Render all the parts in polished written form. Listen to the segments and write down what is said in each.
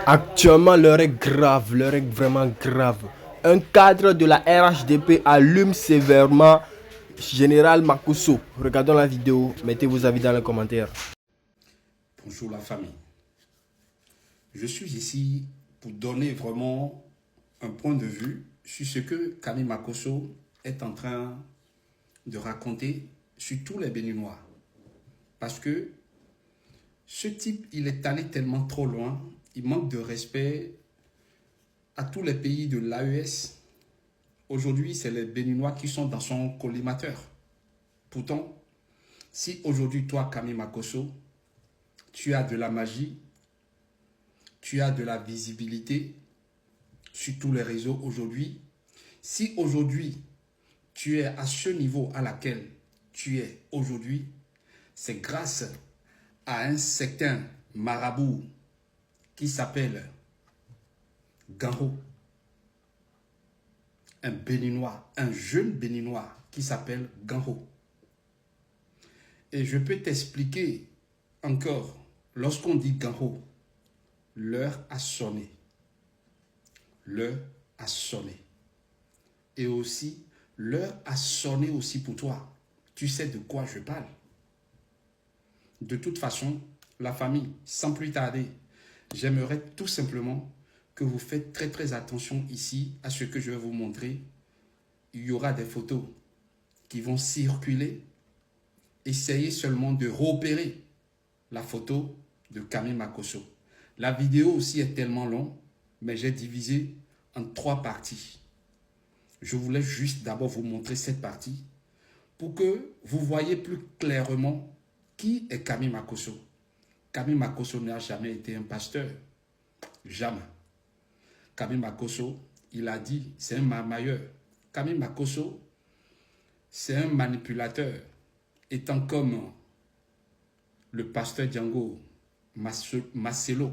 Actuellement, l'heure est vraiment grave. Un cadre de la RHDP allume sévèrement Général Makosso. Regardons la vidéo, mettez vos avis dans les commentaires. Bonjour la famille. Je suis ici pour donner vraiment un point de vue sur ce que Camille Makosso est en train de raconter sur tous les Béninois. Parce que ce type, il est allé tellement trop loin, il manque de respect à tous les pays de l'AES. Aujourd'hui, c'est les Béninois qui sont dans son collimateur. Pourtant, si aujourd'hui, toi, Camille Makosso, tu as de la magie, tu as de la visibilité sur tous les réseaux aujourd'hui, si aujourd'hui, tu es à ce niveau à laquelle tu es aujourd'hui, c'est grâce à un certain marabout qui s'appelle Ganho, un Béninois, un jeune Béninois qui s'appelle Ganho. Et je peux t'expliquer encore, lorsqu'on dit Ganho, l'heure a sonné. L'heure a sonné. Et aussi, l'heure a sonné aussi pour toi. Tu sais de quoi je parle. De toute façon, la famille, sans plus tarder, j'aimerais tout simplement que vous faites très attention ici à ce que je vais vous montrer. Il y aura des photos qui vont circuler. Essayez seulement de repérer la photo de Camille Makosso. La vidéo aussi est tellement longue, mais j'ai divisé en 3 parties. Je voulais juste d'abord vous montrer cette partie pour que vous voyez plus clairement qui est Camille Makosso. Camille Makosso n'a jamais été un pasteur. Jamais. Camille Makosso, il a dit, c'est un marmailleur. Camille Makosso, c'est un manipulateur. Étant comme le pasteur Django Marcelo.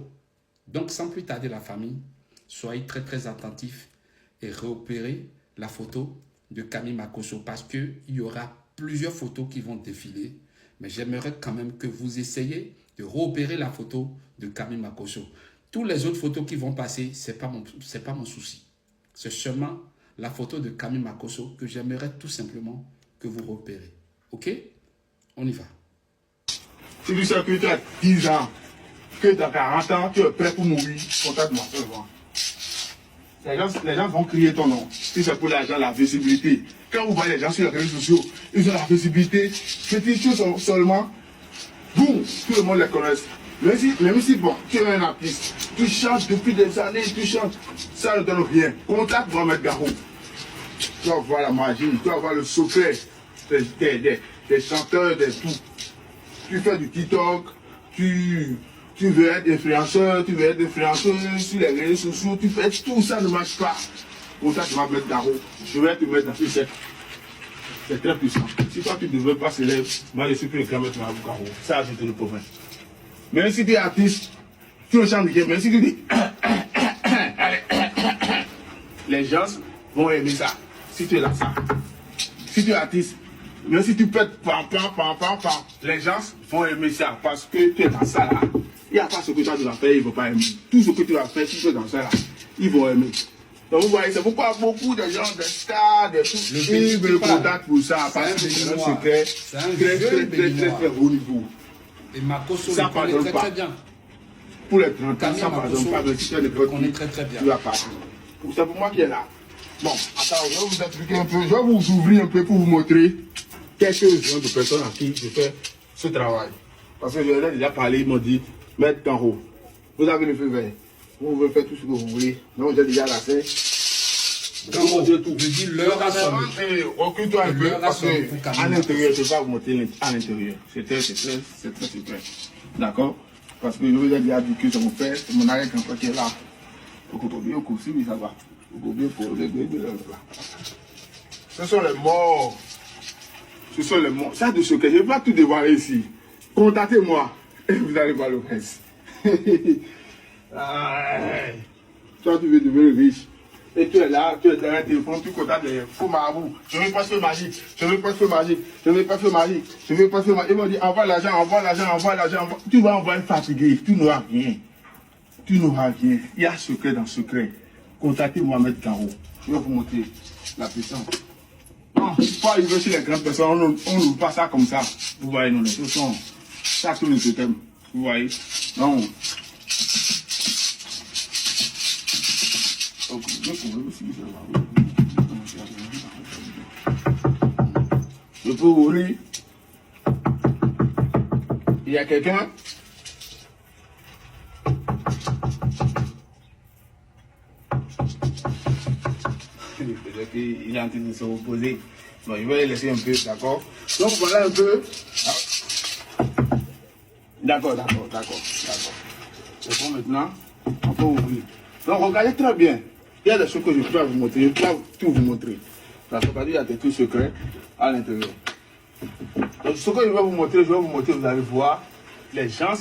Donc, sans plus tarder la famille, soyez très attentifs et repérez la photo de Camille Makosso parce qu'il y aura plusieurs photos qui vont défiler. Mais j'aimerais quand même que vous essayiez de repérer la photo de Camille Makosso. Toutes les autres photos qui vont passer, ce n'est pas mon souci. C'est seulement la photo de Camille Makosso que j'aimerais tout simplement que vous repérez. Ok? On y va. Si tu sais que tu as 10 ans, que tu as 40 ans, tu es prêt pour mourir, contacte-moi. Les gens vont crier ton nom. Si c'est pour l'argent, la visibilité. Quand vous voyez les gens sur les réseaux sociaux, ils ont la visibilité. Petite chose seulement, boum, tout le monde les connaît. Même si bon, tu es un artiste, tu chantes depuis des années, tu chantes, ça ne donne rien. Contacte Mohamed Garou. Tu vas voir la magie, tu vas voir le secret des chanteurs, des tout. Tu fais du TikTok, tu veux être influenceur, sur les réseaux sociaux, tu fais tout ça ne marche pas. Pour ça, tu vas mettre Garou. Je vais te mettre dans ce cercle. C'est très puissant. Si toi tu ne deviens pas célèbre, moi je suis plus réclamé que Garou. Ça, je te le promets. Mais si tu es artiste, tu ne chantes rien. Mais si tu dis les gens vont aimer ça. Si tu es là, ça. Si tu es artiste, même si tu pètes pam, les gens vont aimer ça parce que tu es dans ça là. Il n'y a pas ce que tu vas faire, ils ne vont pas aimer. Tout ce que tu vas faire, si tu es dans ça là, ils vont aimer. Donc vous voyez, c'est pourquoi beaucoup de gens, des stars, des tout, ils veulent contact pour ça, parce que c'est un secret très haut niveau. Et Makosso ça le connaît très bien. Pour les 30 ans, ça pardonne pas, mais si tu es le connaît très bien. Tu vas partir. C'est pour moi qui est là. Bon, attends, je vais vous expliquer un peu, je vais vous ouvrir un peu pour vous montrer quelques-uns de personnes à qui je fais ce travail. Parce que je leur ai déjà parlé, ils m'ont dit, mettre en haut. Vous avez le feu vert. Vous pouvez faire tout ce que vous voulez. Donc j'ai déjà la fait. Quand je dis l'heure a sonné. Occupe-toi un peu parce qu'à l'intérieur, je ne vais pas vous montrer à l'intérieur. C'est très secret. D'accord? Parce que je vous ai déjà dit que je vous fais, c'est mon arrière-grand-père qui est là. Oui, ça va. Ce sont les morts. Ça, de ce que je ne vais pas tout dévoiler ici. Contactez-moi et vous allez voir le reste. Toi, tu veux devenir riche. Et tu es là, tu es derrière un téléphone, tu contactes les faux marabouts. Je ne veux pas faire magique. Ils m'ont dit envoie l'argent. Tu vas envoyer fatigué, tu n'auras rien. tu n'auras rien. Il y a secret dans secret. Contactez Mohamed Garo. Je vais vous montrer la puissance. Non, faut arriver chez les grandes personnes, on n'ouvre pas ça comme ça. Vous voyez, non, les choses sont. Ça tourne ce thème. Vous voyez? Non. Je peux ouvrir. Il y a quelqu'un. Peut-être qu'il est en train de se reposer. Bon, je vais le laisser un peu, d'accord? Donc voilà un peu. Ah. D'accord. C'est bon maintenant. On peut ouvrir. Donc regardez très bien. Il y a des choses que je peux vous montrer. Je peux tout vous montrer. Parce qu'il y a des trucs secrets à l'intérieur. Donc ce que je vais vous montrer, vous allez voir les gens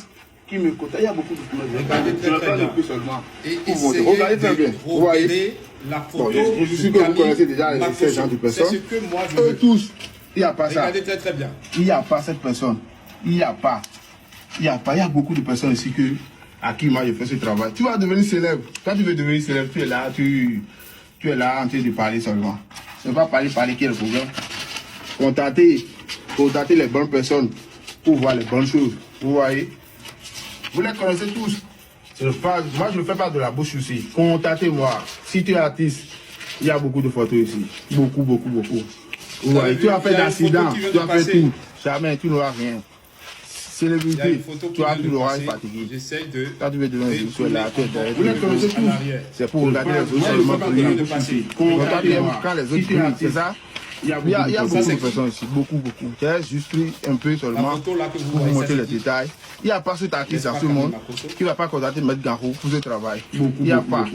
qui me contactent. Il y a beaucoup de choses. Regardez très bien. Seulement. Et regardez très bien. Vous voyez la photo. Bon, je suis sûr que vous connaissez déjà ces gens de personnes. C'est ce que moi je Eux veux. tous, il n'y a pas ça. Regardez très bien. Il n'y a pas cette personne. Il n'y a pas. Il y a beaucoup de personnes ici à qui moi je fais ce travail. Tu vas devenir célèbre. Quand tu veux devenir célèbre, tu es là, tu es là en train de parler seulement. Ce n'est pas parler qui est le problème. Contactez les bonnes personnes pour voir les bonnes choses. Vous voyez? Vous les connaissez tous. Moi, je ne fais pas de la bouche ici. Contactez-moi. Si tu es artiste, il y a beaucoup de photos ici. Beaucoup. Vous voyez, tu as fait d'accidents, tu as fait tout. Jamais, tu n'auras rien. Célébrité, tu as tout l'oreille fatigué. J'essaie de. Quand tu veux devenir tu es là, tu es derrière. Vous les connaissez tous. C'est pour regarder les autres seulement pour lui. Contactez-moi quand les autres crient, c'est ça? Il y a beaucoup de personnes ici, beaucoup. J'ai juste pris un peu seulement pour vous montrer les détails. Il n'y a pas cet artiste dans ce monde qui ne va pas contacter Maître Garo pour ce travail. Il n'y a pas.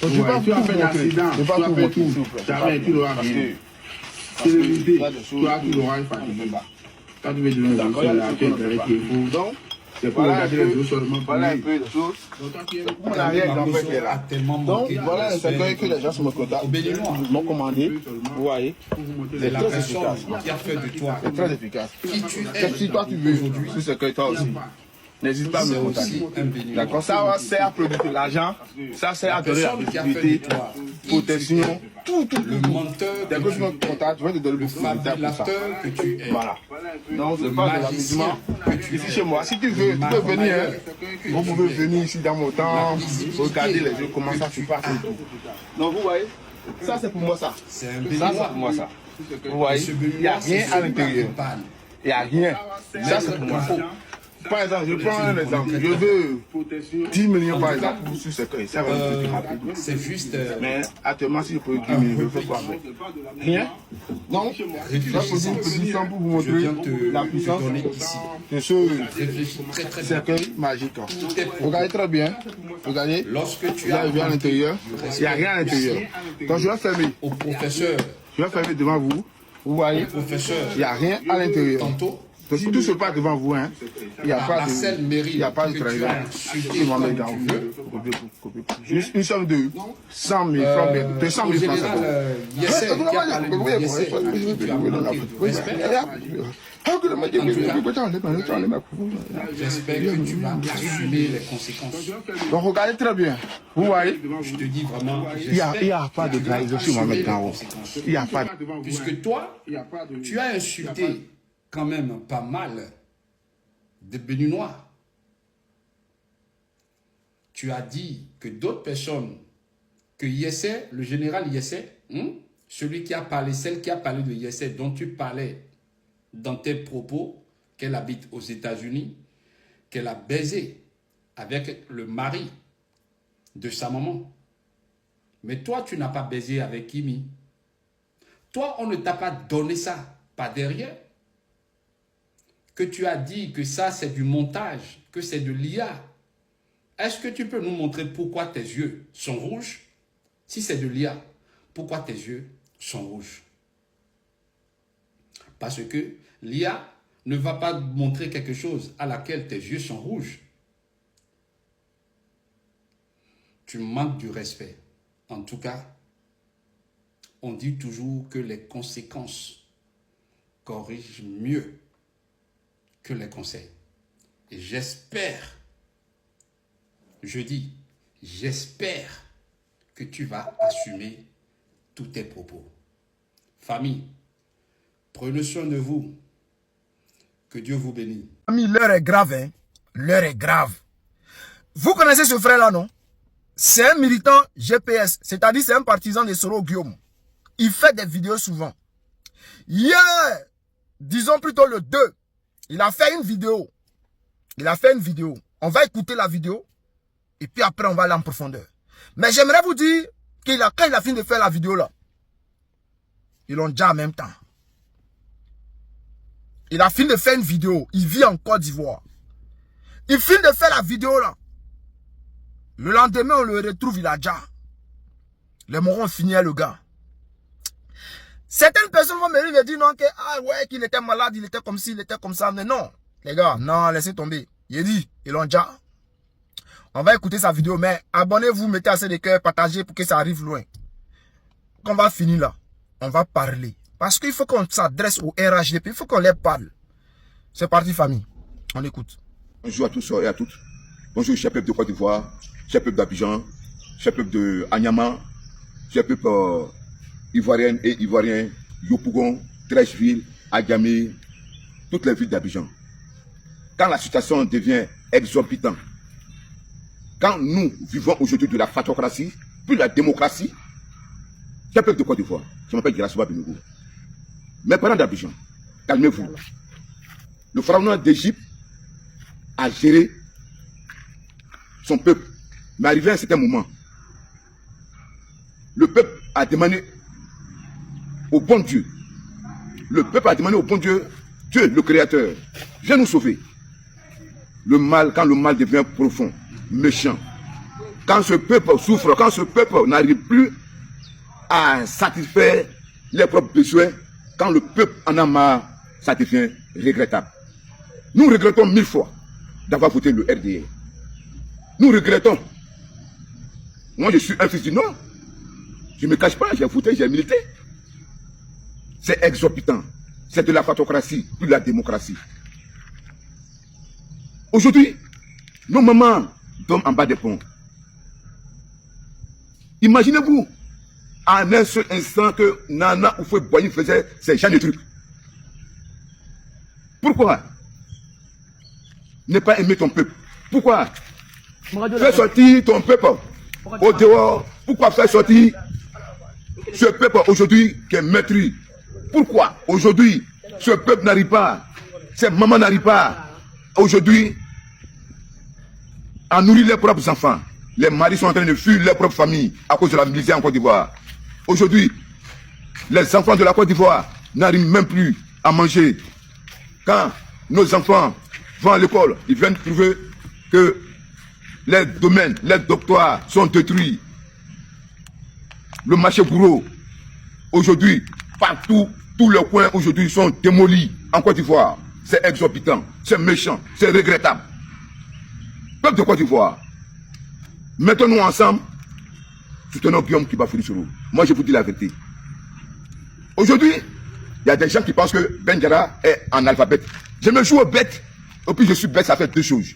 Donc, je ne vais pas tout montrer. Je ne vais pas tout montrer. Jamais, tu n'auras rien. Célébrité, tu as tout l'oreille fatigué. Quand tu veux devenir là, tu es derrière tes fous. Donc, c'est pour regarder les autres seulement. Voilà un peu de choses. On a rien d'en fait là. Donc, voilà un secret que les gens me contactent. M'ont commandé. Vous voyez? C'est la personne qui a fait de toi. C'est très efficace. Qui tu es. Si toi tu veux, ce secret toi aussi. N'hésite pas à me contacter. D'accord, ça sert à produire l'argent, ça sert à donner la visibilité, protection, tout. Le menteur, dès que tu me contactes, je vais te donner le fabricateur que tu es. Voilà. Donc, c'est pas de l'amusement. Ici chez moi, si tu veux, tu peux venir. Vous pouvez venir ici dans mon temps, regarder les yeux, comment ça se passe et tout. Donc, vous voyez, ça c'est pour moi ça. C'est un Ça, c'est béninois. pour moi ça. Vous voyez, il n'y a rien à l'intérieur. Il n'y a rien. Ça c'est pour moi. Par exemple, je prends un exemple. Je veux 10 millions par exemple pour ce secret. Ça va me coûter rapide. C'est juste. Mais actuellement, si je peux 10 millions, je fais quoi avec? Rien. Donc, je vais poser une petite somme pour vous Je montrer viens te la puissance donner ici. de ce Réfléchis très bien. cercueil magique. Regardez très bien. Regardez. Lorsque tu Il y a as rien à l'intérieur. Il n'y a rien à l'intérieur. Donc, je vais fermer. au professeur, Je vais fermer devant vous. Vous voyez, professeur, il n'y a rien à l'intérieur. tantôt, Donc, tout se passe devant vous. Hein. Il n'y a pas la seule de, mairie il y a pas de que tu trahison. as insulté C'est moi-même comme dans tu veux. Juste une somme de 100 000 francs, 200 Au 000 francs. général, Yessé, qui a parlé de Yessé, tu as manqué de respect. J'espère que tu vas assumer les conséquences. Donc regardez très bien. Vous voyez, Je te dis vraiment, il n'y a pas de trahison sur Mohamed Garo. Il n'y a pas de... puisque toi, tu as insulté quand même pas mal de Béninois. Tu as dit que d'autres personnes, que Yessé, le général Yessé, celui qui a parlé, celle qui a parlé de Yessé, dont tu parlais dans tes propos, qu'elle habite aux États-Unis, qu'elle a baisé avec le mari de sa maman. Mais toi, tu n'as pas baisé avec Kimi. Toi, on ne t'a pas donné ça par derrière. Que tu as dit que ça, c'est du montage, que c'est de l'IA. Est-ce que tu peux nous montrer pourquoi tes yeux sont rouges? Si c'est de l'IA, pourquoi tes yeux sont rouges? Parce que l'IA ne va pas montrer quelque chose à laquelle tes yeux sont rouges. Tu manques du respect. En tout cas, on dit toujours que les conséquences corrigent mieux que les conseils. Et j'espère je dis, j'espère que tu vas assumer tous tes propos. Famille, prenez soin de vous. Que Dieu vous bénisse. Famille, l'heure est grave, hein. L'heure est grave. Vous connaissez ce frère-là, non? C'est un militant GPS, c'est-à-dire c'est un partisan de Soro Guillaume. Il fait des vidéos souvent. Hier, disons plutôt le 2, il a fait une vidéo. On va écouter la vidéo et puis après on va aller en profondeur. Mais j'aimerais vous dire quand il a fini de faire la vidéo là, ils l'ont déjà en même temps. Il a fini de faire une vidéo. Il vit en Côte d'Ivoire. Il finit de faire la vidéo là. Le lendemain, on le retrouve, il a déjà. Les morons finirent le gars. Certaines personnes vont me dire non, qu'il était malade, il était comme ci, il était comme ça. Mais non, les gars, non, laissez tomber. Il dit, ils l'ont déjà. On va écouter sa vidéo, mais abonnez-vous, mettez assez de cœur, partagez pour que ça arrive loin. Quand on va finir là, on va parler. Parce qu'il faut qu'on s'adresse au RHDP, il faut qu'on les parle. C'est parti, famille. On écoute. Bonjour à tous et à toutes. Bonjour, cher peuple de Côte d'Ivoire, cher peuple d'Abidjan, cher peuple de Anyama, cher peuple ivoirienne et ivoirien, Yopougon, Trècheville, Agamé, toutes les villes d'Abidjan. Quand la situation devient exorbitante, quand nous vivons aujourd'hui de la fatocratie, puis la démocratie, cher peuple de Côte d'Ivoire, je m'appelle Girassoba Benogo. Mes parents d'Abidjan, calmez-vous. Le pharaon d'Égypte a géré son peuple. Mais arrivé à un certain moment, le peuple a demandé au bon Dieu. Le peuple a demandé au bon Dieu, Dieu, le Créateur, viens nous sauver. Le mal, quand le mal devient profond, méchant, quand ce peuple souffre, quand ce peuple n'arrive plus à satisfaire les propres besoins, quand le peuple en a marre, ça devient regrettable. Nous regrettons 1000 fois d'avoir voté le RDR. Nous regrettons. Moi, je suis un fils du Nord. Je ne me cache pas, j'ai voté, j'ai milité. C'est exorbitant. C'est de la fatocratie, plus de la démocratie. Aujourd'hui, nos mamans dorment en bas des ponts. Imaginez-vous, en un seul instant que Nana Oufoué Boigny faisait ces genre de trucs. Pourquoi ne pas aimer ton peuple? Pourquoi faire sortir ton peuple au dehors? Pourquoi faire sortir ce peuple aujourd'hui qui est maîtrisé? Pourquoi aujourd'hui ce peuple n'arrive pas, ces mamans n'arrivent pas aujourd'hui à nourrir leurs propres enfants? Les maris sont en train de fuir leur propre famille à cause de la misère en Côte d'Ivoire. Aujourd'hui, les enfants de la Côte d'Ivoire n'arrivent même plus à manger. Quand nos enfants vont à l'école, ils viennent trouver que les domaines, les doctoires sont détruits. Le marché bourreau, aujourd'hui, partout, tous les coins aujourd'hui sont démolis en Côte d'Ivoire. C'est exorbitant, c'est méchant, c'est regrettable. Peuple de Côte d'Ivoire, mettons-nous ensemble, soutenons Guillaume Kibafouli-Soro. Moi, je vous dis la vérité. Aujourd'hui, il y a des gens qui pensent que Ben Diarra est analphabète. Je me joue au bête, et puis je suis bête, ça fait deux choses.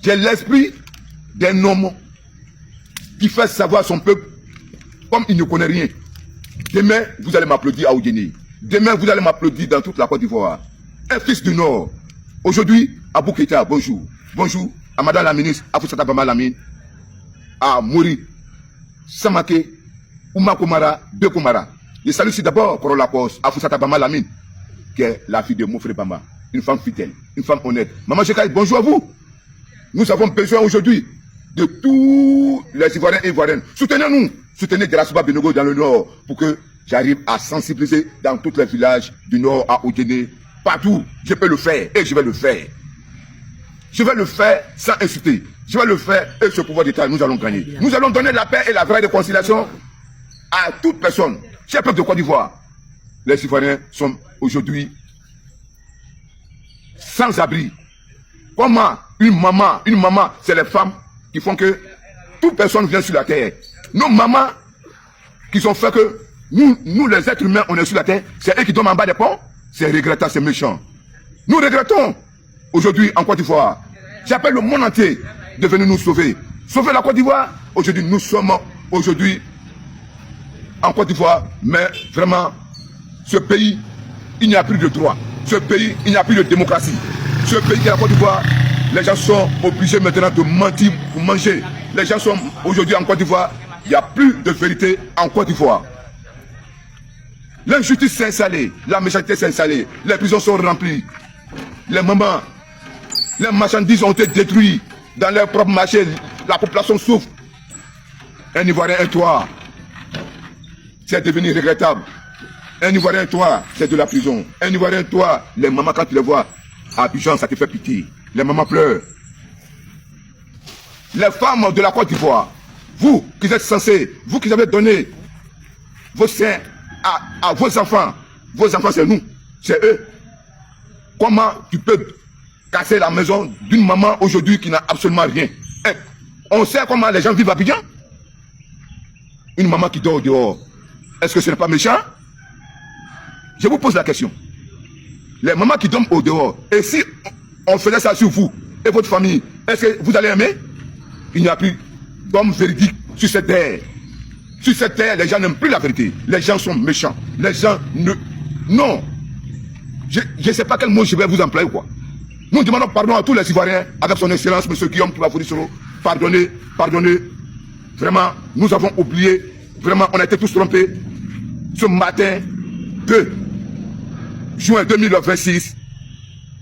J'ai l'esprit d'un homme qui fait savoir son peuple comme il ne connaît rien. Demain, vous allez m'applaudir à Oudjeni. Demain, vous allez m'applaudir dans toute la Côte d'Ivoire. Un fils du Nord. Aujourd'hui, Abou Keïta, bonjour. Bonjour à Madame la ministre, Afoussata Bama Lamine, à Mori, Samake, Ouma Komara, De Komara. Je salue ici d'abord pour la cause, Afoussata Bama Lamine, qui est la fille de Moufré Bama, une femme fidèle, une femme honnête. Maman Chekaï, bonjour à vous. Nous avons besoin aujourd'hui de tous les Ivoiriens et Ivoiriennes. Soutenez-nous, soutenez Girassoba Benogo dans le Nord pour que j'arrive à sensibiliser dans tous les villages du Nord à Oudjeni. Partout, je peux le faire et je vais le faire. Je vais le faire sans insulter. Je vais le faire et ce pouvoir d'État, nous allons gagner. Nous allons donner la paix et la vraie réconciliation à toute personne. Cher peuple de Côte d'Ivoire, les Ivoiriens sont aujourd'hui sans abri. Comment une maman, c'est les femmes qui font que toute personne vient sur la terre. Nos mamans qui ont fait que nous les êtres humains, on est sur la terre, c'est eux qui dorment en bas des ponts. C'est regrettable, c'est méchant. Nous regrettons aujourd'hui en Côte d'Ivoire J'appelle le monde entier de venir nous sauver. Sauver la Côte d'Ivoire. Aujourd'hui, nous sommes aujourd'hui en Côte d'Ivoire, mais vraiment, ce pays, il n'y a plus de droit. Ce pays, il n'y a plus de démocratie. Ce pays qui est la Côte d'Ivoire, les gens sont obligés maintenant de mentir pour manger. Les gens sont aujourd'hui en Côte d'Ivoire, il n'y a plus de vérité en Côte d'Ivoire. L'injustice s'est installée, la méchanceté s'est installée, les prisons sont remplies. Les mamans, les marchandises ont été détruites dans leur propre marché. La population souffre. Un Ivoirien, un toit, c'est devenu regrettable. Un Ivoirien, un toit, c'est de la prison. Un Ivoirien, un toit, les mamans, quand tu les vois à Abidjan, ça te fait pitié. Les mamans pleurent. Les femmes de la Côte d'Ivoire, vous qui êtes censés, vous qui avez donné vos seins à vos enfants c'est nous, c'est eux. Comment tu peux casser la maison d'une maman aujourd'hui qui n'a absolument rien? On sait comment les gens vivent à Abidjan. Une maman qui dort dehors, est-ce que ce n'est pas méchant? Je vous pose la question. Les mamans qui dorment au dehors, et si on faisait ça sur vous et votre famille, est-ce que vous allez aimer? Il n'y a plus d'homme véridique sur cette terre. Sur cette terre, les gens n'aiment plus la vérité. Les gens sont méchants. Les gens ne... Non. Je ne sais pas quel mot je vais vous employer, quoi. Nous demandons pardon à tous les Ivoiriens, avec son excellence, M. Guillaume Toubafouri-Soro. Pardonnez, pardonnez. Vraiment, nous avons oublié. Vraiment, on a été tous trompés. Ce matin 2 juin 2026,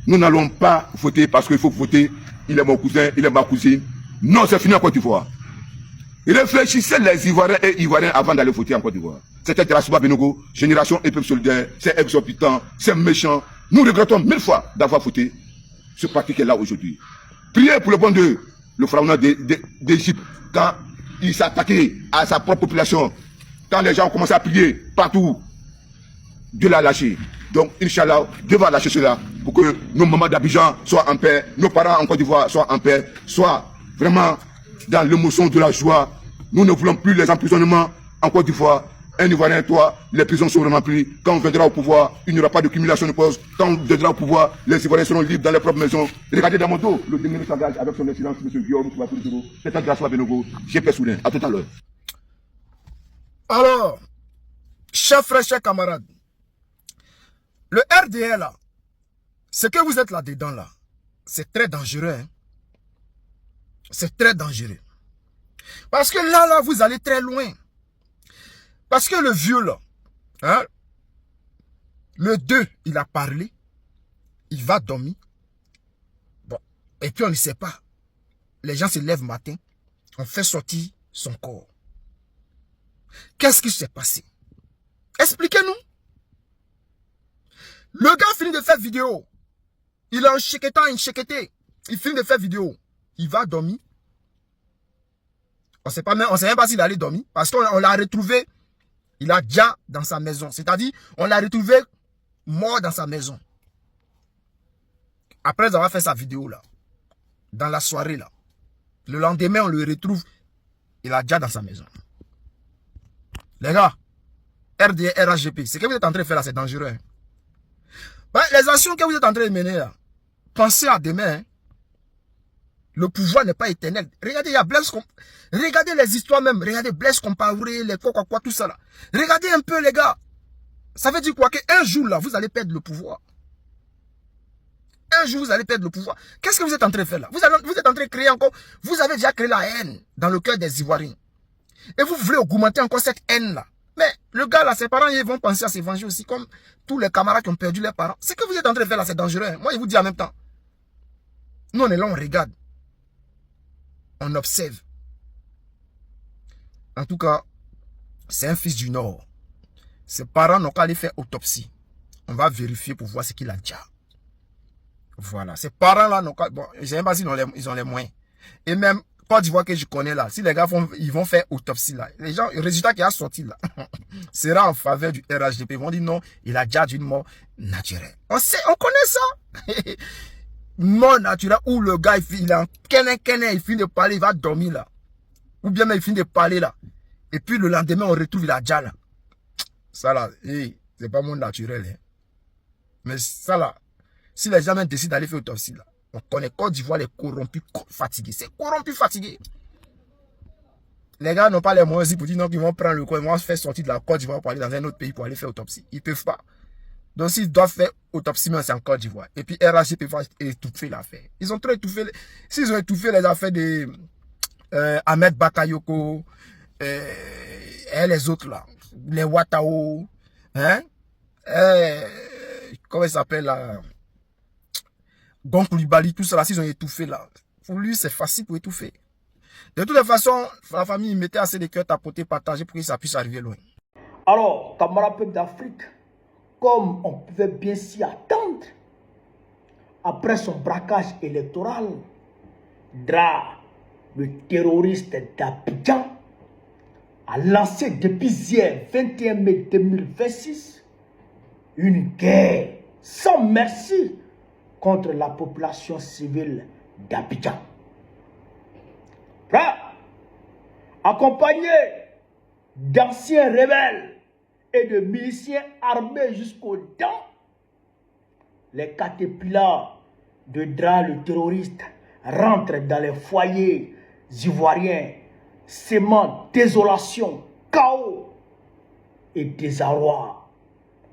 nous n'allons pas voter parce qu'il faut voter. Il est mon cousin, il est ma cousine. Non, c'est fini en Côte d'Ivoire. Réfléchissez les Ivoiriens et Ivoiriens avant d'aller voter en Côte d'Ivoire. C'était Terasuba Benogo, génération et peuple solidaire, c'est exorbitant, c'est méchant. Nous regrettons 1000 fois d'avoir voté ce parti qui est là aujourd'hui. Priez pour le bon Dieu, le pharaon d'Égypte, quand il s'attaquait à sa propre population, quand les gens ont commencé à prier partout, Dieu l'a lâché. Donc, Inch'Allah, Dieu va lâcher cela pour que nos mamans d'Abidjan soient en paix, nos parents en Côte d'Ivoire soient en paix, soient vraiment dans l'émotion de la joie. Nous ne voulons plus les emprisonnements en Côte d'Ivoire. Un Ivoirien, toi, les prisons sont remplies. Quand on viendra au pouvoir, il n'y aura pas de cumulation de postes. Quand on viendra au pouvoir, les Ivoiriens seront libres dans leurs propres maisons. Regardez dans mon dos, le dernier s'engage avec son excellence, M. Guillaume Toubafouri-Soro. C'est un grâce à Benogo. J'ai Soudain. À tout à l'heure. Alors, chers frères, chers camarades, le RDR là, ce que vous êtes là-dedans là, c'est très dangereux. Hein? C'est très dangereux. Parce que là, vous allez très loin. Parce que le vieux là, hein, le 2, il a parlé, il va dormir. Bon, et puis on ne sait pas. Les gens se lèvent matin, on fait sortir son corps. Qu'est-ce qui s'est passé? Expliquez-nous. Le gars finit de faire vidéo. Il a un chéquetant, une chéqueté. Il finit de faire vidéo. Il va dormir. On ne sait même pas s'il allait dormir. Parce qu'on l'a retrouvé. Il a déjà dans sa maison. C'est-à-dire, on l'a retrouvé mort dans sa maison. Après avoir fait sa vidéo là. Dans la soirée là. Le lendemain, on le retrouve. Il a déjà dans sa maison. Les gars. RDR, RHGP. Ce que vous êtes en train de faire là, c'est dangereux. Hein? Ben, les actions que vous êtes en train de mener là. Pensez à demain. Hein? Le pouvoir n'est pas éternel. Regardez, il y a Blaise. Regardez les histoires même. Regardez Blaise Compaoré, les quoi, tout ça là. Regardez un peu les gars. Ça veut dire quoi? Qu'un jour là, vous allez perdre le pouvoir. Un jour, vous allez perdre le pouvoir. Qu'est-ce que vous êtes en train de faire là? Vous êtes en train de créer encore. Vous avez déjà créé la haine dans le cœur des Ivoiriens. Et vous voulez augmenter encore cette haine là. Mais le gars là, ses parents, ils vont penser à se venger aussi. Comme tous les camarades qui ont perdu leurs parents. Ce que vous êtes en train de faire là, c'est dangereux. Hein? Moi, je vous dis en même temps. Nous, on est là, on regarde. On observe. En tout cas, c'est un fils du Nord. Ses parents n'ont qu'à aller faire autopsie. On va vérifier pour voir ce qu'il a déjà. Voilà. Ces parents-là n'ont qu'à... Bon, je ne sais pas s'ils ont les moyens. Et même, Côte d'Ivoire que je connais là, si les gars ils vont faire autopsie là, les gens, le résultat qui a sorti là, sera en faveur du RHDP. Ils vont dire non, il a déjà d'une mort naturelle. On connaît ça. Mort naturelle où le gars, il est en il finit de parler, il va dormir là. Ou bien même il finit de parler là. Et puis le lendemain, on retrouve il a déjà là. Ça là, c'est pas mon naturel. Hein. Mais ça là, si les gens décident d'aller faire autopsie là, On connaît Côte d'Ivoire, les corrompus fatigués. C'est corrompus fatigués. Les gars n'ont pas les moyens pour dire non, qu'ils vont prendre le corps, ils vont se faire sortir de la Côte d'Ivoire pour aller dans un autre pays pour aller faire autopsie. Ils ne peuvent pas. Donc s'ils doivent faire autopsie, c'est en Côte d'Ivoire. Et puis RH peut étouffer l'affaire. Ils ont trop étouffé. S'ils ont étouffé les affaires de Ahmed Bakayoko et les autres là, les Ouattao, hein? Comment il s'appelle là? Gon Coulibaly, tout ça là, s'ils ont étouffé là. Pour lui, c'est facile pour étouffer. De toutes les façons, la famille mettait assez de cœur tapoter, partager pour que ça puisse arriver loin. Alors, camarades peuple d'Afrique, comme on pouvait bien s'y attendre, après son braquage électoral, Dra, le terroriste d'Abidjan, a lancé depuis hier, 21 mai 2026, une guerre sans merci contre la population civile d'Abidjan. Accompagné d'anciens rebelles et de miliciens armés jusqu'aux dents, les caterpillars de Dra le terroriste rentrent dans les foyers ivoiriens, sémant désolation, chaos et désarroi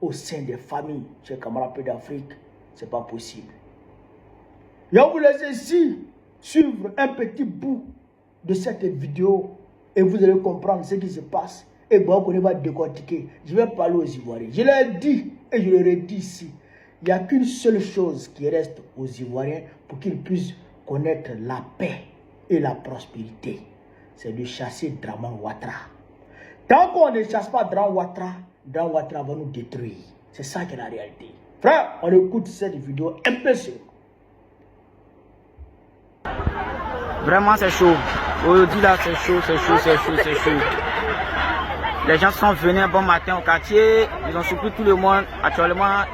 au sein des familles. Chers camarades d'Afrique, c'est pas possible. Je vous laisse ici suivre un petit bout de cette vidéo et vous allez comprendre ce qui se passe. Et bon, on va décortiquer. Je vais parler aux Ivoiriens. Je l'ai dit et je le redis ici. Il n'y a qu'une seule chose qui reste aux Ivoiriens pour qu'ils puissent connaître la paix et la prospérité. C'est de chasser Draman Ouattara. Tant qu'on ne chasse pas Draman Ouattara va nous détruire. C'est ça qui est la réalité. Frère, on écoute cette vidéo un peu sur. Vraiment c'est chaud. Aujourd'hui là c'est chaud, c'est chaud, c'est chaud, c'est chaud. Les gens sont venus un bon matin au quartier, ils ont surpris tout le monde. Actuellement,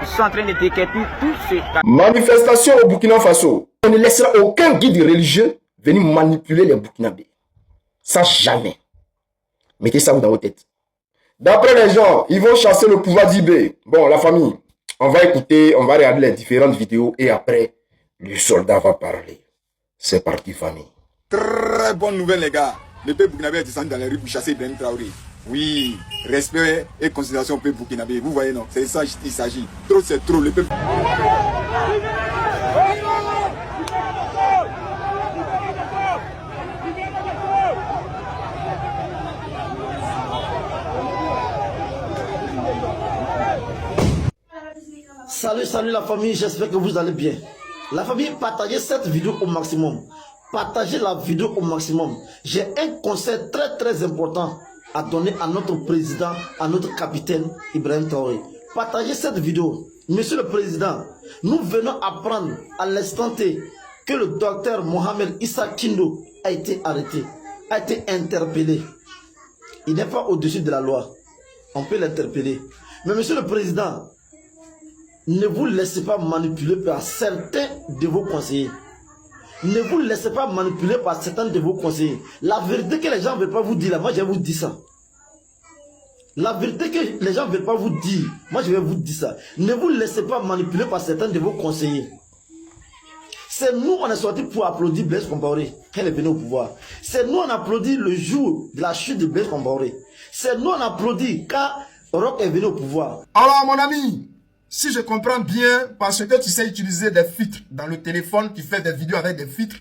ils sont en train de décapiter tout ce... Manifestation au Burkina Faso. On ne laissera aucun guide religieux venir manipuler les Burkinabés. Ça jamais. Mettez ça dans vos têtes. D'après les gens, ils vont chasser le pouvoir d'Ibé. Bon, la famille, on va écouter, on va regarder les différentes vidéos et après, le soldat va parler. C'est parti, famille. Très bonne nouvelle, les gars. Le peuple burkinabé est descendu dans les rues pour chasser Ibrahim Traoré. Oui, respect et considération au peuple burkinabé. Vous voyez, non? C'est ça il s'agit. Trop, c'est trop. Le peuple... Salut la famille, j'espère que vous allez bien. La famille, partagez cette vidéo au maximum. Partagez la vidéo au maximum. J'ai un conseil très important à donner à notre président, à notre capitaine Ibrahim Traoré. Partagez cette vidéo. Monsieur le Président, nous venons apprendre à l'instant T que le docteur Mohamed Issa Kindo a été arrêté, a été interpellé. Il n'est pas au-dessus de la loi. On peut l'interpeller. Mais Monsieur le Président, ne vous laissez pas manipuler par certains de vos conseillers. Ne vous laissez pas manipuler par certains de vos conseillers. La vérité que les gens ne veulent pas vous dire, là, moi je vais vous dire ça. La vérité que les gens ne veulent pas vous dire, moi je vais vous dire ça. Ne vous laissez pas manipuler par certains de vos conseillers. C'est nous, on est sortis pour applaudir Blaise Compaoré quand il est venu au pouvoir. C'est nous, on applaudit le jour de la chute de Blaise Compaoré. C'est nous, on applaudit quand Roch est venu au pouvoir. Alors mon ami, si je comprends bien, parce que tu sais utiliser des filtres dans le téléphone, tu fais des vidéos avec des filtres,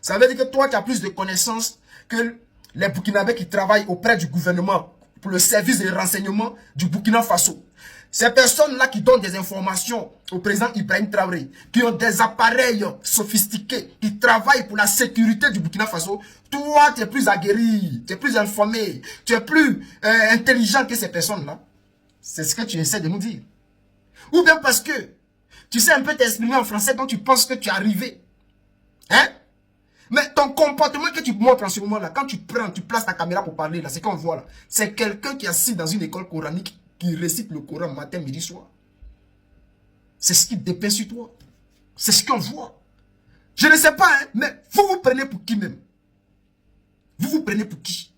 ça veut dire que toi, tu as plus de connaissances que les Burkinabés qui travaillent auprès du gouvernement pour le service de renseignement du Burkina Faso. Ces personnes-là qui donnent des informations au président Ibrahim Traoré, qui ont des appareils sophistiqués, qui travaillent pour la sécurité du Burkina Faso, toi, tu es plus aguerri, tu es plus informé, tu es plus intelligent que ces personnes-là. C'est ce que tu essaies de nous dire. Ou bien parce que tu sais un peu t'exprimer en français quand tu penses que tu es arrivé. Hein? Mais ton comportement que tu montres en ce moment-là, quand tu places ta caméra pour parler, là, c'est qu'on voit là. C'est quelqu'un qui est assis dans une école coranique qui récite le Coran matin, midi, soir. C'est ce qui dépeint sur toi. C'est ce qu'on voit. Je ne sais pas, hein, mais vous vous prenez pour qui même? Vous vous prenez pour qui?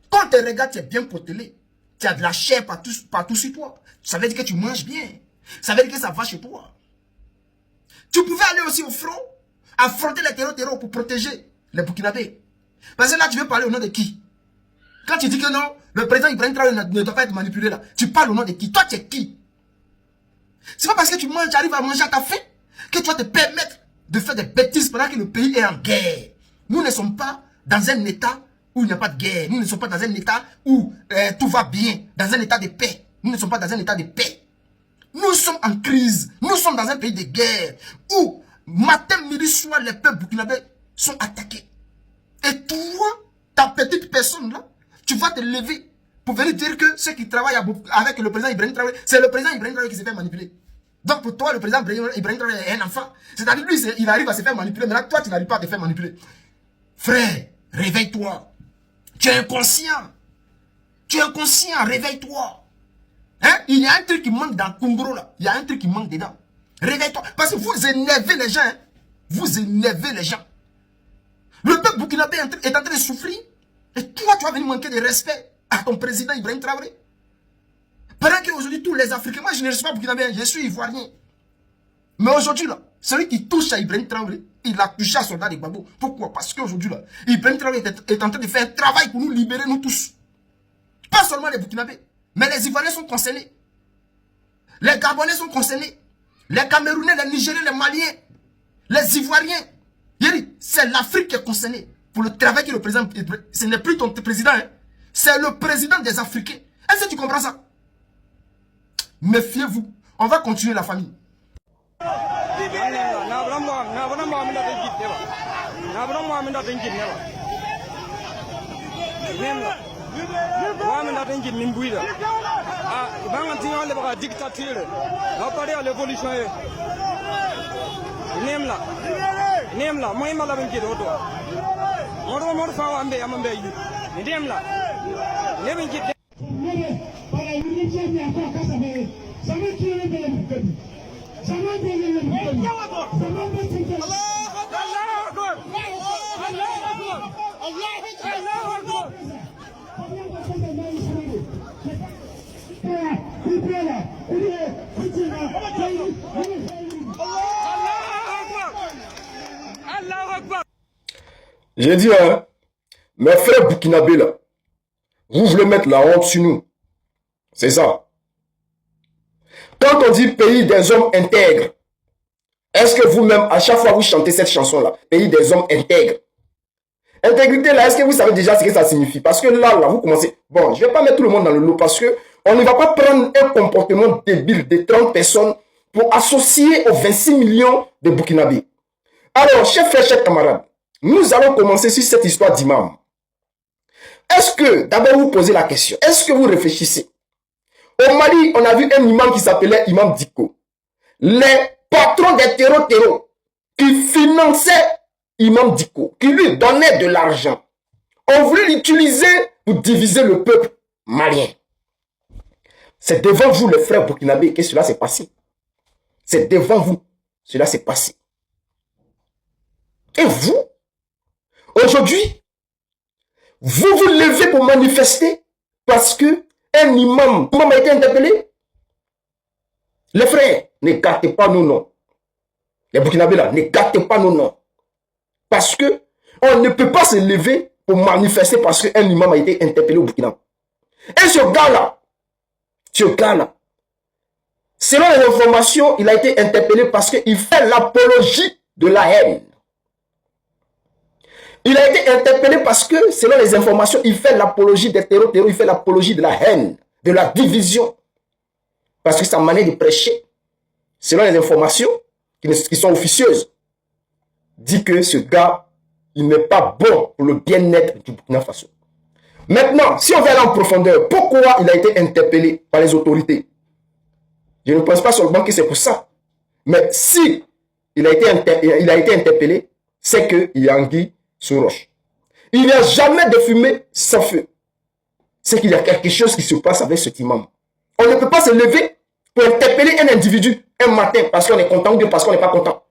Quand tu regardes, tu es bien potelé. Tu as de la chair partout sur toi. Ça veut dire que tu manges bien. Ça veut dire que ça va chez toi. Tu pouvais aller aussi au front, affronter les terreaux pour protéger les Burkinabés. Parce que là, tu veux parler au nom de qui? Quand tu dis que non, le président Ibrahim Traoré ne doit pas être manipulé là, tu parles au nom de qui? Toi, tu es qui? C'est pas parce que tu arrives à manger à ta faim que tu vas te permettre de faire des bêtises pendant que le pays est en guerre. Nous ne sommes pas dans un état où il n'y a pas de guerre. Nous ne sommes pas dans un état où tout va bien, dans un état de paix. Nous ne sommes pas dans un état de paix. Nous sommes en crise. Nous sommes dans un pays de guerre où matin, midi, soir, les peuples burkinabés sont attaqués. Et toi, ta petite personne là, tu vas te lever pour venir dire que ceux qui travaillent avec le président Ibrahim Traoré, c'est le président Ibrahim Traoré qui s'est fait manipuler. Donc pour toi, le président Ibrahim Traoré est un enfant. C'est-à-dire lui, il arrive à se faire manipuler. Mais là, toi, tu n'arrives pas à te faire manipuler. Frère, réveille-toi. Tu es inconscient. Tu es inconscient, réveille-toi. Hein? Il y a un truc qui manque dans Kungro là. Il y a un truc qui manque dedans. Réveille-toi. Parce que vous énervez les gens. Hein? Vous énervez les gens. Le peuple burkinabé est en train de souffrir. Et toi, tu vas venir manquer de respect à ton président Ibrahim Traoré. Pendant qu'aujourd'hui, tous les Africains, moi je ne suis pas burkinabé, je suis ivoirien. Mais aujourd'hui, là, celui qui touche à Ibrahim Traoré, il a touché à soldat de Gbagbo. Pourquoi? Parce qu'aujourd'hui, là, Ibrahim Traoré est en train de faire un travail pour nous libérer, nous tous. Pas seulement les Burkinabés, mais les Ivoiriens sont concernés. Les Gabonais sont concernés. Les Camerounais, les Nigériens, les Maliens, les Ivoiriens. C'est l'Afrique qui est concernée pour le travail que le président... Ce n'est plus ton président, hein. C'est le président des Africains. Est-ce que tu comprends ça? Méfiez-vous. On va continuer la famille. J'ai dit, hein, mes frères burkinabés là, vous voulez mettre la honte sur nous. C'est ça. Quand on dit pays des hommes intègres, est-ce que vous-même, à chaque fois vous chantez cette chanson-là, pays des hommes intègres, intégrité là, est-ce que vous savez déjà ce que ça signifie? Parce que là, vous commencez, bon, je ne vais pas mettre tout le monde dans le lot parce que on ne va pas prendre un comportement débile de 30 personnes pour associer aux 26 millions de Burkinabés. Alors, chers frères, chers camarades, nous allons commencer sur cette histoire d'imam. Est-ce que, d'abord vous posez la question, est-ce que vous réfléchissez? Au Mali, on a vu un imam qui s'appelait Imam Dicko. Les patrons des terreaux qui finançaient Imam Dicko, qui lui donnaient de l'argent, ont voulu l'utiliser pour diviser le peuple malien. C'est devant vous, les frères burkinabés, que cela s'est passé. C'est devant vous, cela s'est passé. Et vous, aujourd'hui, vous vous levez pour manifester parce que un imam a été interpellé. Les frères, ne gâtez pas nos noms. Les Burkinabés là, ne gâtez pas nos noms. Parce que on ne peut pas se lever pour manifester parce qu'un imam a été interpellé au Burkina. Et ce gars-là, selon les informations, il a été interpellé parce qu'il fait l'apologie de la haine. Il a été interpellé parce que, selon les informations, il fait l'apologie des terreaux, il fait l'apologie de la haine, de la division. Parce que sa manière de prêcher, selon les informations qui sont officieuses, dit que ce gars, il n'est pas bon pour le bien-être du Burkina Faso. Maintenant, si on va aller en profondeur, pourquoi il a été interpellé par les autorités? Je ne pense pas seulement que c'est pour ça. Mais si il a été interpellé, c'est qu'il y a anguille sous roche. Il n'y a jamais de fumée sans feu. C'est qu'il y a quelque chose qui se passe avec cet imam. On ne peut pas se lever pour interpeller un individu un matin parce qu'on est content ou bien parce qu'on n'est pas content.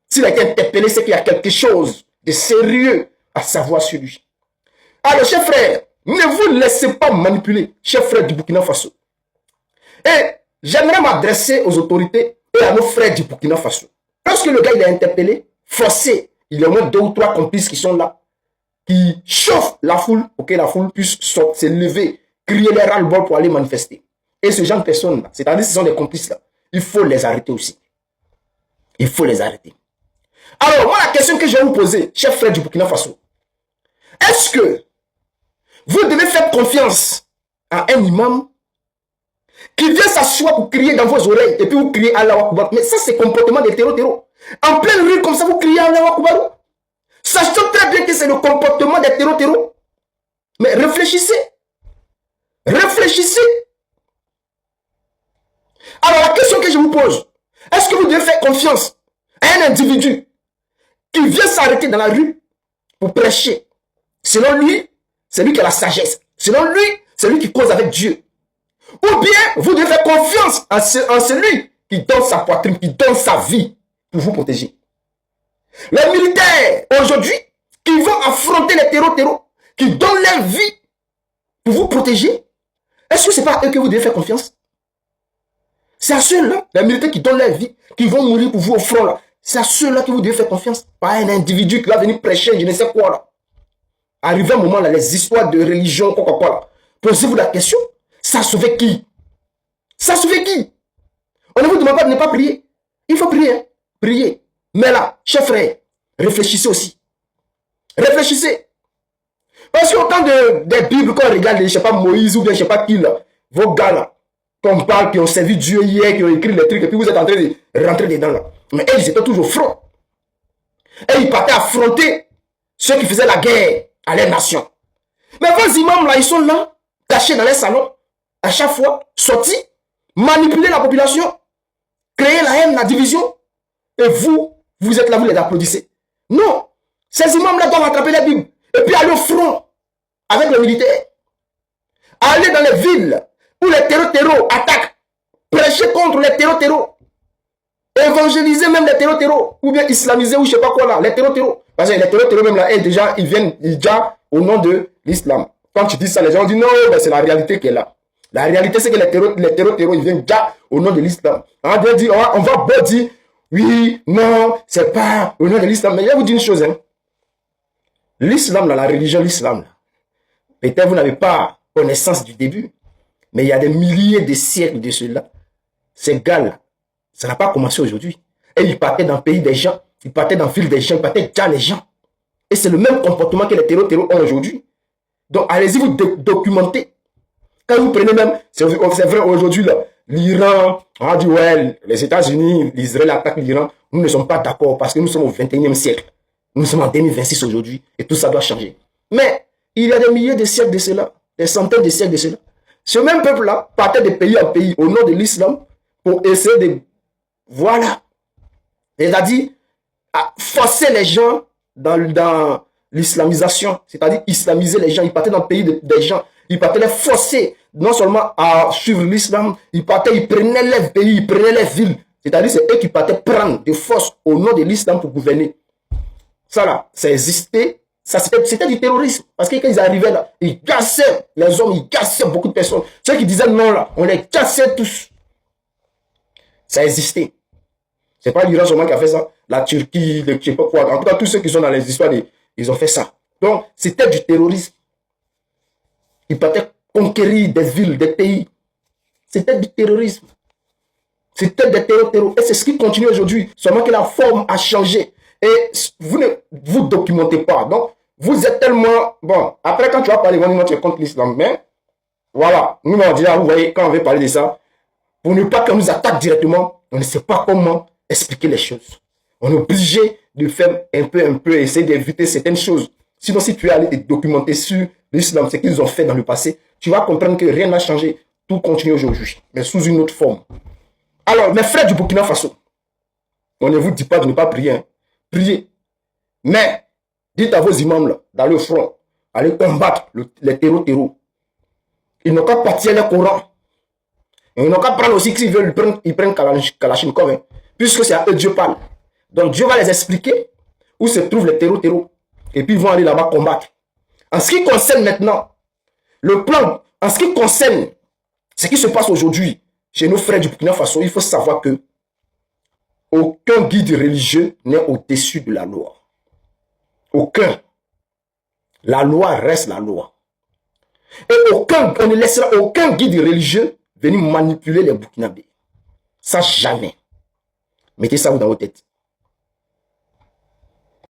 S'il a été interpellé, c'est qu'il y a quelque chose de sérieux à savoir sur lui. Alors, chers frères, ne vous laissez pas manipuler, chers frères du Burkina Faso. Et j'aimerais m'adresser aux autorités et à nos frères du Burkina Faso. Lorsque le gars il est interpellé, forcé, il y a au moins 2 ou 3 complices qui sont là, qui chauffent la foule pour que la foule puisse se lever, crier les ras-le-bol pour aller manifester. Et ce genre de personnes-là, c'est-à-dire ce sont des complices-là, il faut les arrêter aussi. Il faut les arrêter. Alors, moi, la question que je vais vous poser, chef frère du Burkina Faso, est-ce que vous devez faire confiance à un imam qui vient s'asseoir pour crier dans vos oreilles et puis vous criez Allahu Akbar? Mais ça, c'est comportement des terreaux. En pleine rue, comme ça, vous criez Allahu Akbar. Sachant très bien que c'est le comportement des terreaux. Mais réfléchissez. Réfléchissez. Alors, la question que je vous pose, est-ce que vous devez faire confiance à un individu qui vient s'arrêter dans la rue pour prêcher? Selon lui, c'est lui qui a la sagesse. Selon lui, c'est lui qui cause avec Dieu. Ou bien, vous devez faire confiance en celui qui donne sa poitrine, qui donne sa vie pour vous protéger. Les militaires, aujourd'hui, qui vont affronter les terreaux, qui donnent leur vie pour vous protéger, est-ce que ce n'est pas à eux que vous devez faire confiance? C'est à ceux-là, les militaires qui donnent leur vie, qui vont mourir pour vous au front là. C'est à ceux-là que vous devez faire confiance. Pas un individu qui va venir prêcher, je ne sais quoi là. Arrivé un moment là, les histoires de religion, quoi là. Posez-vous la question, ça sauve qui? Ça sauve qui? On ne vous demande pas de ne pas prier. Il faut prier, hein? Prier. Mais là, chers frères, réfléchissez aussi. Réfléchissez. Parce qu'autant des Bibles qu'on regarde, je ne sais pas, Moïse ou bien je ne sais pas qui là, vos gars là, qu'on parle, qui ont servi Dieu hier, qui ont écrit les trucs, et puis vous êtes en train de rentrer dedans là. Mais elles, ils étaient toujours au front. Et ils partaient affronter ceux qui faisaient la guerre à leur nation. Mais vos imams là, ils sont là, cachés dans les salons, à chaque fois, sortis, manipuler la population, créer la haine, la division, et vous êtes là, vous les applaudissez. Non, ces imams là doivent attraper les Bibles, et puis aller au front, avec les militaires. Aller dans les villes, où les terreaux attaquent, prêcher contre les terreaux, évangéliser même les terreaux, ou bien islamiser ou je sais pas quoi là, les terreaux. Parce que les terreaux même là, ils viennent déjà au nom de l'islam. Quand tu dis ça, les gens disent non, ben c'est la réalité qui est là. La réalité c'est que les terreaux, ils viennent déjà au nom de l'islam. On va beau dire, oui, non, c'est pas au nom de l'islam. Mais je vais vous dire une chose, hein. L'islam, la religion, l'islam, peut-être vous n'avez pas connaissance du début, mais il y a des milliers de siècles de cela. Ces gars-là, ça n'a pas commencé aujourd'hui. Et ils partaient dans le pays des gens, ils partaient dans la ville des gens, ils partaient déjà les gens. Et c'est le même comportement que les terreaux ont aujourd'hui. Donc allez-y vous documenter. Quand vous prenez même, c'est vrai aujourd'hui, l'Iran, on a dit ouais, les États-Unis, l'Israël attaque l'Iran. Nous ne sommes pas d'accord parce que nous sommes au 21e siècle. Nous sommes en 2026 aujourd'hui et tout ça doit changer. Mais il y a des milliers de siècles de cela, des centaines de siècles de cela. Ce même peuple-là partait de pays en pays au nom de l'islam pour essayer de, voilà, c'est-à-dire forcer les gens dans l'islamisation, c'est-à-dire islamiser les gens. Ils partaient dans le pays des gens, ils partaient les forcer non seulement à suivre l'islam, ils prenaient les pays, ils prenaient les villes. C'est-à-dire c'est eux qui partaient prendre de force au nom de l'islam pour gouverner. Ça là, ça existait. C'était du terrorisme. Parce que quand ils arrivaient là, ils cassaient les hommes, ils cassaient beaucoup de personnes. Ceux qui disaient non là, on les cassait tous. Ça existait. C'est pas l'Iran seulement qui a fait ça. La Turquie, je sais pas quoi. En tout cas, tous ceux qui sont dans les histoires, ils ont fait ça. Donc, c'était du terrorisme. Ils partaient conquérir des villes, des pays. C'était du terrorisme. C'était des terroristes. Et c'est ce qui continue aujourd'hui. Seulement que la forme a changé. Et vous ne vous documentez pas. Donc, vous êtes tellement... Bon, après, quand tu vas parler, on est contre l'islam. Mais, voilà. Nous, on dit, vous voyez, quand on veut parler de ça, pour ne pas qu'on nous attaque directement, on ne sait pas comment expliquer les choses. On est obligé de faire un peu, essayer d'éviter certaines choses. Sinon, si tu es allé te documenter sur l'islam, ce qu'ils ont fait dans le passé, tu vas comprendre que rien n'a changé. Tout continue aujourd'hui, mais sous une autre forme. Alors, mes frères du Burkina Faso, on ne vous dit pas de ne pas prier. Hein. Priez. Mais, dites à vos imams là, d'aller au front, aller combattre les terreaux. Ils n'ont qu'à partir le Coran. Et ils n'ont qu'à prendre aussi, s'ils veulent, ils prennent Kalachnikov. Hein, puisque c'est à eux Dieu parle. Donc Dieu va les expliquer où se trouvent les terreaux. Et puis ils vont aller là-bas combattre. En ce qui concerne maintenant le plan, en ce qui concerne ce qui se passe aujourd'hui chez nos frères du Burkina Faso, il faut savoir que Aucun guide religieux n'est au-dessus de la loi. Aucun. La loi reste la loi. Et on ne laissera aucun guide religieux venir manipuler les Burkinabés. Ça, jamais. Mettez ça dans votre tête.